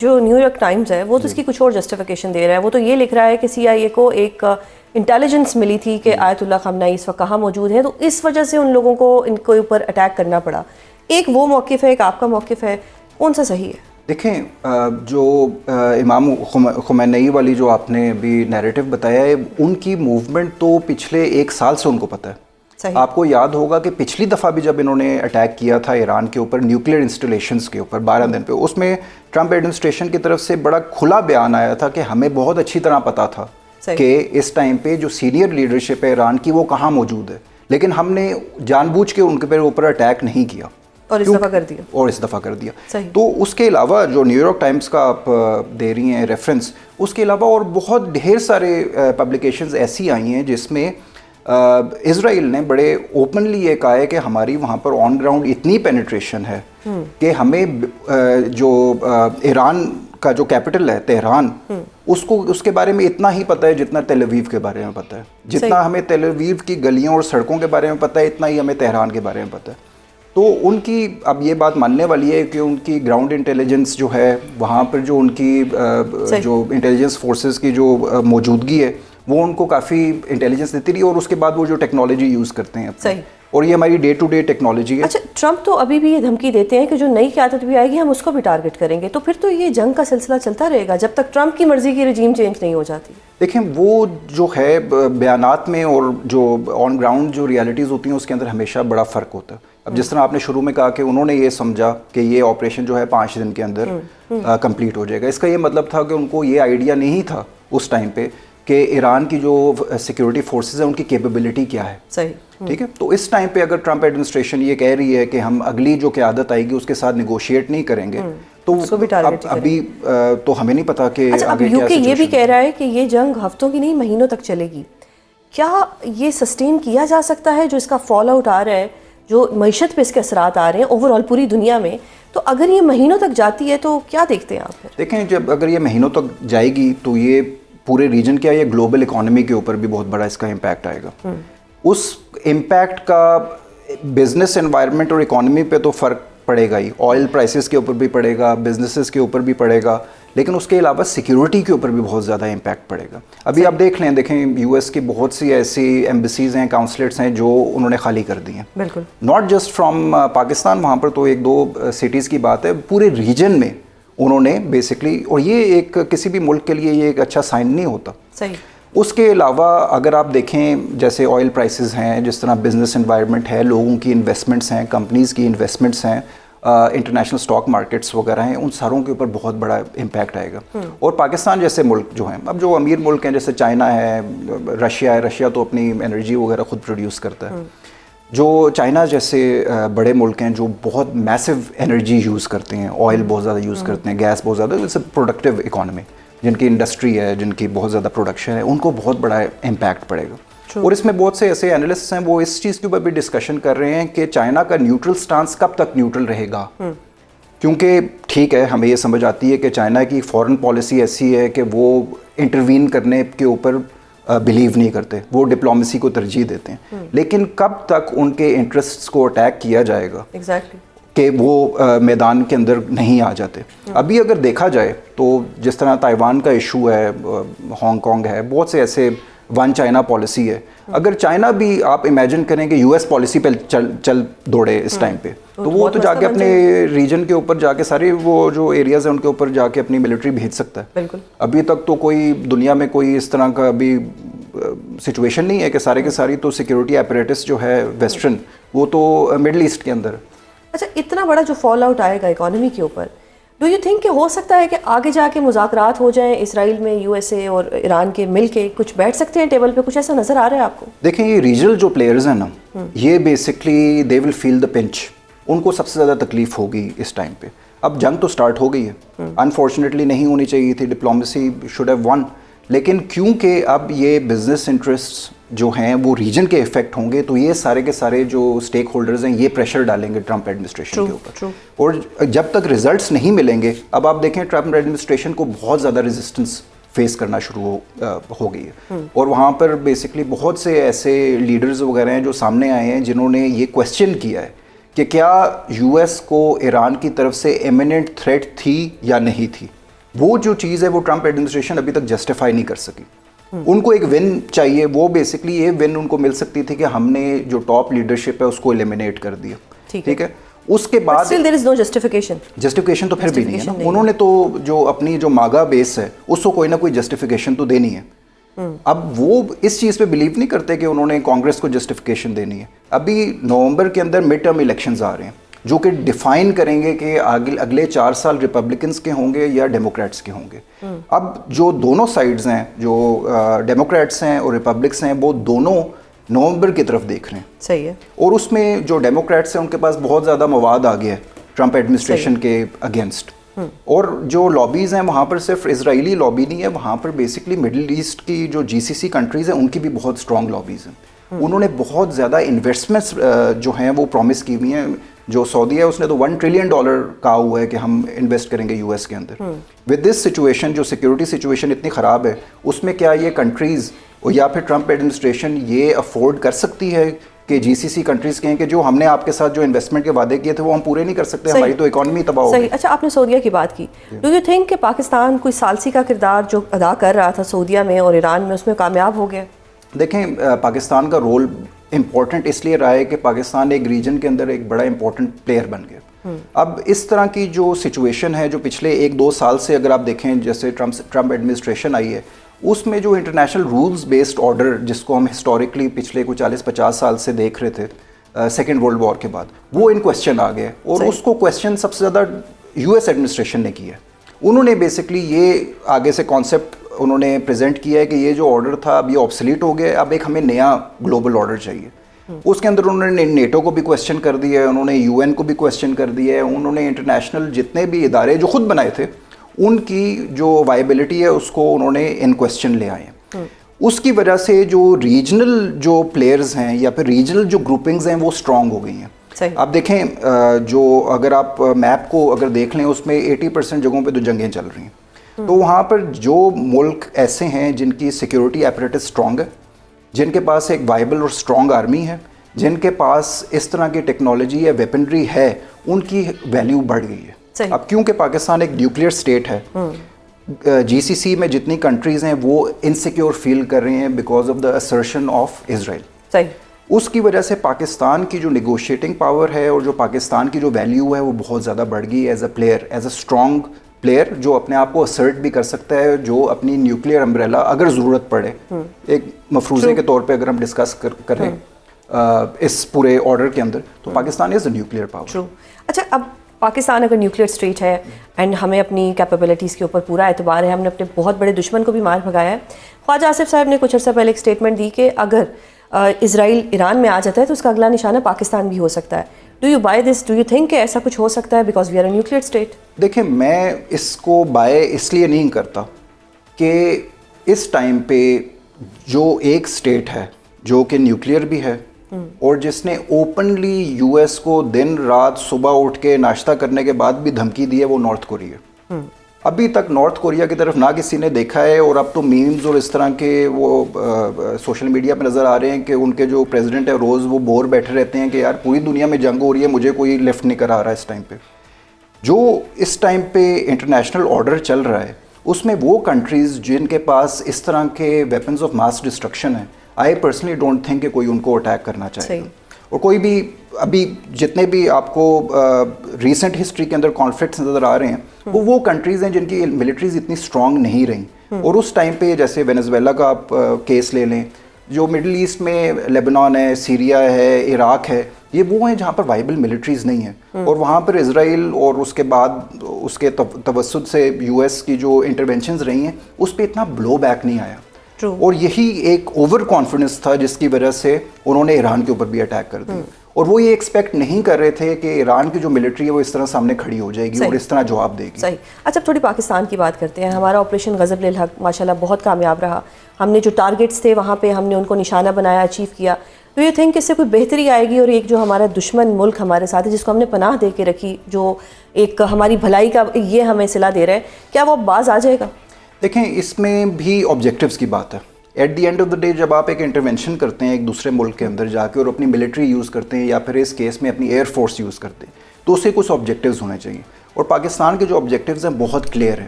जो New York times है वो तो इसकी कुछ और जस्टिफिकेशन दे रहा है। वो तो ये लिख रहा है कि CIA को एक इंटेलिजेंस मिली थी कि आयतुल्लाह खamenei इस वक्त कहाँ मौजूद है, तो इस वजह से उन लोगों को इनके ऊपर अटैक करना पड़ा। एक वो मौक़िफ़ है, एक आपका मौक़िफ़ है, कौन सा सही है? देखें, जो इमाम खamenei वाली जो आपने अभी नैरेटिव बताया है, उनकी मूवमेंट तो पिछले 1 साल से उनको पता है। आपको याद होगा कि पिछली दफ़ा भी जब इन्होंने अटैक किया था ईरान के ऊपर, न्यूक्लियर इंस्टॉलेशंस के ऊपर 12 दिन पे, उसमें ट्रंप एडमिनिस्ट्रेशन की तरफ से बड़ा खुला बयान आया था कि हमें बहुत अच्छी तरह पता था कि इस टाइम पे जो सीनियर लीडरशिप है ईरान की वो कहाँ मौजूद है, लेकिन हमने जानबूझ के उनके ऊपर अटैक नहीं किया और इस दफ़ा कर दिया। तो उसके अलावा जो न्यूयॉर्क टाइम्स का आप दे रही हैं रेफरेंस, उसके अलावा और बहुत ढेर सारे पब्लिकेशंस ऐसी आई हैं जिसमें इज़राइल ने बड़े ओपनली ये कहा है कि हमारी वहाँ पर ऑन ग्राउंड इतनी पेनिट्रेशन है कि हमें जो ईरान का जो कैपिटल है तेहरान, उसके बारे में इतना ही पता है जितना तेल अवीव के बारे में पता है। जितना हमें तेल अवीव की गलियों और सड़कों के बारे में पता है, इतना ही हमें तेहरान के बारे में पता है। तो उनकी अब ये बात मानने वाली है कि उनकी ग्राउंड इंटेलिजेंस जो है वहाँ पर, जो उनकी जो इंटेलिजेंस फोर्सेस की जो मौजूदगी है, वो उनको काफ़ी इंटेलिजेंस देती रही, और उसके बाद वो जो टेक्नोलॉजी यूज़ करते हैं सही, और ये हमारी डे टू डे टेक्नोलॉजी है। अच्छा, ट्रंप तो अभी भी ये धमकी देते हैं कि जो नई क़यादत भी आएगी हम उसको भी टारगेट करेंगे, तो फिर तो ये जंग का सिलसिला चलता रहेगा जब तक ट्रंप की मर्जी की रजीम चेंज नहीं हो जाती। देखें, वो जो है बयानात में और जो ऑन ग्राउंड जो रियलिटीज़ होती हैं उसके अंदर हमेशा बड़ा फ़र्क होता है। अब जिस तरह आपने शुरू में कहा कि उन्होंने ये समझा कि ये ऑपरेशन जो है 5 दिन के अंदर कंप्लीट हो जाएगा, इसका ये मतलब था कि उनको ये आइडिया नहीं था उस टाइम पे कि ईरान की जो सिक्योरिटी फोर्सेस है उनकी कैपेबिलिटी क्या है। सही, ठीक है। तो इस टाइम पे अगर ट्रंप एडमिनिस्ट्रेशन ये कह रही है कि हम अगली जो क़यादत आएगी उसके साथ निगोशिएट नहीं करेंगे, तो अभी तो हमें नहीं पता कि अच्छा, आगे यूके ये भी कह रहा है कि ये जंग हफ्तों की नहीं महीनों तक चलेगी। क्या ये सस्टेन किया जा सकता है? जो इसका फॉल आउट आ रहा है, जो मईशत पे इसके असरात आ रहे हैं ओवरऑल पूरी दुनिया में, तो अगर ये महीनों तक जाती है तो क्या देखते हैं आप फिर? देखें, जब अगर ये महीनों तक जाएगी तो ये पूरे रीजन क्या, ये ग्लोबल इकोनॉमी के ऊपर भी बहुत बड़ा इसका इम्पैक्ट आएगा। उस इम्पैक्ट का बिजनेस एनवायरनमेंट और इकोनॉमी पे तो फ़र्क पड़ेगा ही, ऑयल प्राइसेस के ऊपर भी पड़ेगा, बिजनेसेस के ऊपर भी पड़ेगा, लेकिन उसके अलावा सिक्योरिटी के ऊपर भी बहुत ज़्यादा इम्पैक्ट पड़ेगा। अभी आप देखें US की बहुत सी ऐसी एम्बेसीज हैं, काउंसलेट्स हैं जो उन्होंने खाली कर दी हैं। बिल्कुल, नॉट जस्ट फ्रॉम पाकिस्तान, वहाँ पर तो 1-2 सिटीज़ की बात है, पूरे रीजन में उन्होंने बेसिकली, और ये एक किसी भी मुल्क के लिए ये एक अच्छा साइन नहीं होता। सही। उसके अलावा अगर आप देखें, जैसे ऑयल प्राइसेस हैं, जिस तरह बिजनेस एनवायरनमेंट है, लोगों की इन्वेस्टमेंट्स हैं, कंपनीज़ की इन्वेस्टमेंट्स हैं, इंटरनेशनल स्टॉक मार्केट्स वगैरह हैं, उन सारों के ऊपर बहुत बड़ा इम्पैक्ट आएगा। और पाकिस्तान जैसे मुल्क जो हैं, अब जो अमीर मुल्क हैं जैसे चाइना है, रशिया है, रशिया तो अपनी एनर्जी वगैरह खुद प्रोड्यूस करता है। जो चाइना जैसे बड़े मुल्क हैं जो बहुत मैसिव एनर्जी यूज़ करते हैं, ऑयल बहुत ज़्यादा यूज़ करते हैं, गैस बहुत ज़्यादा, इट्स प्रोडक्टिव इकोनॉमी, जिनकी इंडस्ट्री है, जिनकी बहुत ज़्यादा प्रोडक्शन है, उनको बहुत बड़ा इम्पैक्ट पड़ेगा। और इसमें बहुत से ऐसे एनालिस्ट्स हैं वो इस चीज़ के ऊपर भी डिस्कशन कर रहे हैं कि चाइना का न्यूट्रल स्टांस कब तक न्यूट्रल रहेगा। क्योंकि ठीक है, हमें ये समझ आती है कि चाइना की फॉरेन पॉलिसी ऐसी है कि वो इंटरवीन करने के ऊपर बिलीव नहीं करते, वो डिप्लोमेसी को तरजीह देते हैं, लेकिन कब तक उनके इंटरेस्ट्स को अटैक किया जाएगा कि वो मैदान के अंदर नहीं आ जाते। अभी अगर देखा जाए तो जिस तरह ताइवान का इशू है, हांगकांग है, बहुत से ऐसे वन चाइना पॉलिसी है, अगर चाइना भी आप इमेजिन करें कि US पॉलिसी पे चल दौड़े इस टाइम पे, तो वो तो जाके अपने रीजन के ऊपर जाके सारे वो जो एरियाज हैं उनके ऊपर जाके अपनी मिलिट्री भेज सकता है। बिल्कुल। अभी तक तो कोई दुनिया में कोई इस तरह का अभी सिचुएशन नहीं है कि सारे के सारी तो सिक्योरिटी अपरेटस जो है वेस्टर्न, वो तो मिडल ईस्ट के अंदर। अच्छा, इतना बड़ा जो फॉल आउट आएगा इकोनॉमी के ऊपर, डू यू थिंक कि हो सकता है कि आगे जाके मुज़ाकरात हो जाएं इसराइल में, USA और ईरान के मिल के कुछ बैठ सकते हैं टेबल पे? कुछ ऐसा नज़र आ रहा है आपको? देखें, ये रीजनल जो प्लेयर्स हैं ना, ये basically they will feel the pinch, उनको सबसे ज़्यादा तकलीफ होगी इस टाइम पे। अब जंग तो स्टार्ट हो गई है, अनफॉर्चुनेटली नहीं होनी चाहिए थी, डिप्लोमेसी शुड हैव वन, लेकिन क्योंकि अब ये बिजनेस इंटरेस्ट्स जो हैं वो रीजन के इफेक्ट होंगे, तो ये सारे के सारे जो स्टेक होल्डर्स हैं ये प्रेशर डालेंगे ट्रंप एडमिनिस्ट्रेशन के ऊपर। और जब तक रिजल्ट्स नहीं मिलेंगे, अब आप देखें ट्रंप एडमिनिस्ट्रेशन को बहुत ज़्यादा रेजिस्टेंस फेस करना शुरू हो गई है, और वहाँ पर बेसिकली बहुत से ऐसे लीडर्स वगैरह हैं जो सामने आए हैं जिन्होंने ये क्वेश्चन किया है कि क्या US को ईरान की तरफ से इमिनेंट थ्रेट थी या नहीं थी। वो जो चीज़ है वो ट्रंप एडमिनिस्ट्रेशन अभी तक जस्टिफाई नहीं कर सकी। उनको एक विन चाहिए, वो बेसिकली ये विन उनको मिल सकती थी कि हमने जो टॉप लीडरशिप है उसको एलिमिनेट कर दिया, ठीक है। उसके बाद still there is no justification. Justification तो फिर भी नहीं है ना, उन्होंने तो जो अपनी जो मागा बेस है उसको कोई ना कोई जस्टिफिकेशन तो देनी है। अब वो इस चीज़ पे बिलीव नहीं करते कि उन्होंने कांग्रेस को जस्टिफिकेशन देनी है। अभी नवंबर के अंदर मिड टर्म इलेक्शंस आ रहे हैं जो कि डिफाइन करेंगे कि अगले 4 साल रिपब्लिकन्स के होंगे या डेमोक्रेट्स के होंगे। अब जो दोनों साइड्स हैं, जो डेमोक्रेट्स हैं और रिपब्लिक्स हैं, वो दोनों नवंबर की तरफ देख रहे हैं। सही है। और उसमें जो डेमोक्रेट्स हैं उनके पास बहुत ज़्यादा मवाद आ गया है ट्रंप एडमिनिस्ट्रेशन के अगेंस्ट। और जो लॉबीज़ हैं वहाँ पर सिर्फ इजरायली लॉबी नहीं है, वहाँ पर बेसिकली मिडिल ईस्ट की जो GCC कंट्रीज़ हैं उनकी भी बहुत स्ट्रॉन्ग लॉबीज़ हैं। उन्होंने बहुत ज़्यादा इन्वेस्टमेंट्स जो हैं वो प्रॉमिस की हुई हैं। जो सऊदी है उसने तो $1 ट्रिलियन कहा हुआ है कि हम इन्वेस्ट करेंगे US के अंदर। विद दिस सिचुएशन, जो सिक्योरिटी सिचुएशन इतनी ख़राब है, उसमें क्या ये कंट्रीज़ या फिर ट्रंप एडमिनिस्ट्रेशन ये अफोर्ड कर सकती है कि GCC कंट्रीज़ कहें कि जो हमने आपके साथ जो इन्वेस्टमेंट के वादे किए थे वो हम पूरे नहीं कर सकते, हमारी तो इकॉनमी तबाह हो गई। अच्छा, आपने सऊदीया की बात की। डू यू थिंक कि पाकिस्तान कोई सालसी का किरदार जो अदा कर रहा था सऊदीया में और ईरान में, उसमें कामयाब हो गया? देखें, पाकिस्तान का रोल इम्पॉर्टेंट इसलिए रहा है कि पाकिस्तान एक रीजन के अंदर एक बड़ा इंपॉर्टेंट प्लेयर बन गया। अब इस तरह की जो सिचुएशन है जो पिछले 1-2 साल से अगर आप देखें, जैसे ट्रंप एडमिनिस्ट्रेशन आई है, उसमें जो इंटरनेशनल रूल्स बेस्ड ऑर्डर जिसको हम हिस्टोरिकली पिछले कुछ 40-50 साल से देख रहे थे सेकेंड वर्ल्ड वॉर के बाद, वो इन क्वेश्चन आ गए। और उसको क्वेश्चन सबसे ज़्यादा US एडमिनिस्ट्रेशन ने किया। उन्होंने बेसिकली ये आगे से कॉन्सेप्ट उन्होंने प्रेजेंट किया है कि ये जो ऑर्डर था अब ये ऑब्सोलीट हो गया, अब एक हमें नया ग्लोबल ऑर्डर चाहिए। उसके अंदर उन्होंने नेटो को भी क्वेश्चन कर दिया है, उन्होंने UN को भी क्वेश्चन कर दिया है, उन्होंने इंटरनेशनल जितने भी इदारे जो खुद बनाए थे उनकी जो वायबिलिटी है उसको उन्होंने इन क्वेश्चन ले आए हैं। उसकी वजह से जो रीजनल जो प्लेयर्स हैं या फिर रीजनल जो ग्रुपिंग्स हैं वो स्ट्रांग हो गई हैं। आप देखें, जो अगर आप मैप को अगर देख लें उसमें 80% जगहों पे तो जंगें चल रही हैं। तो वहाँ पर जो मुल्क ऐसे हैं जिनकी सिक्योरिटी एपरेटस स्ट्रांग है, जिनके पास एक वाइबल और स्ट्रांग आर्मी है, जिनके पास इस तरह की टेक्नोलॉजी या वेपनरी है, उनकी वैल्यू बढ़ गई है। अब क्योंकि पाकिस्तान एक न्यूक्लियर स्टेट है, GCC में जितनी कंट्रीज़ हैं वो इनसिक्योर फील कर रहे हैं because of the assertion of Israel. उसकी वजह से पाकिस्तान की जो निगोशिएटिंग पावर है और जो पाकिस्तान की जो वैल्यू है वो बहुत ज़्यादा बढ़ गई as a player, as a strong player जो अपने आप को असर्ट भी कर सकता है, जो अपनी न्यूक्लियर अम्ब्रेला अगर ज़रूरत पड़े, एक मफरूज़े के तौर पे अगर हम डिस्कस करें इस पूरे ऑर्डर के अंदर, तो Pakistan is a nuclear power. अच्छा, अब पाकिस्तान अगर न्यूक्लियर स्टेट है एंड हमें अपनी कैपेबिलिटीज़ के ऊपर पूरा एतबार है, हमने अपने बहुत बड़े दुश्मन को भी मार भगाया है। ख्वाजा आसिफ साहब ने कुछ अर्सा पहले एक स्टेटमेंट दी कि अगर इजराइल ईरान में आ जाता है तो उसका अगला निशाना पाकिस्तान भी हो सकता है। Do you buy this? Do you think कि ऐसा कुछ हो सकता है because we are a nuclear state? देखिए, मैं इसको बाय इसलिए नहीं करता कि इस टाइम पे जो एक स्टेट है जो कि न्यूक्लियर भी है और जिसने ओपनली US को दिन रात सुबह उठ के नाश्ता करने के बाद भी धमकी दी है, वो नॉर्थ कोरिया। अभी तक नॉर्थ कोरिया की तरफ ना किसी ने देखा है और अब तो मीम्स और इस तरह के वो सोशल मीडिया पे नज़र आ रहे हैं कि उनके जो प्रेसिडेंट है रोज़ वो बोर बैठे रहते हैं कि यार पूरी दुनिया में जंग हो रही है, मुझे कोई लिफ्ट नहीं करा रहा है। इस टाइम पे जो इस टाइम पे इंटरनेशनल ऑर्डर चल रहा है उसमें वो कंट्रीज़ जिनके पास इस तरह के वेपन्स ऑफ मास डिस्ट्रक्शन है, आई पर्सनली डोंट थिंक कि कोई उनको अटैक करना चाहेगा। और कोई भी अभी जितने भी आपको रीसेंट हिस्ट्री के अंदर कॉन्फ्लिक्ट्स नज़र आ रहे हैं वो कंट्रीज़ हैं जिनकी मिलिट्रीज इतनी स्ट्रांग नहीं रही। और उस टाइम पे जैसे वेनेजुएला का आप केस ले लें, जो मिडिल ईस्ट में लेबनान है, सीरिया है, इराक है, ये वो हैं जहाँ पर वाइबल मिलिट्रीज नहीं है। और वहाँ पर इजराइल और उसके बाद उसके तवस्सुत से US की जो इंटरवेंशंस रही हैं उस पर इतना ब्लो बैक नहीं आया। और यही एक ओवर कॉन्फिडेंस था जिसकी वजह से उन्होंने ईरान के ऊपर भी अटैक कर दिया। और वो ये एक्सपेक्ट नहीं कर रहे थे कि ईरान की जो मिलिट्री है वो इस तरह सामने खड़ी हो जाएगी और इस तरह जवाब देगी। सही। अच्छा, थोड़ी पाकिस्तान की बात करते हैं। हमारा ऑपरेशन गज़ब लिल हक माशाल्लाह बहुत कामयाब रहा। हमने जो टारगेट्स थे वहाँ पे हमने उनको निशाना बनाया, अचीव किया। तो ये थिंक इससे कोई बेहतरी आएगी और एक जो हमारा दुश्मन मुल्क हमारे साथ है जिसको हमने पनाह दे के रखी, जो एक हमारी भलाई का ये हमें सिला दे रहा है, क्या वो बाज आ जाएगा? देखें, इसमें भी ऑब्जेक्टिव्स की बात है। At the end of the day जब आप एक इंटरवेंशन करते हैं एक दूसरे मुल्क के अंदर जाके और अपनी मिलिट्री यूज़ करते हैं या फिर इस केस में अपनी एयरफोर्स यूज़ करते हैं, तो उससे कुछ ऑब्जेक्टिव्स होने चाहिए। और पाकिस्तान के जो ऑब्जेक्टिव्स हैं बहुत क्लियर हैं।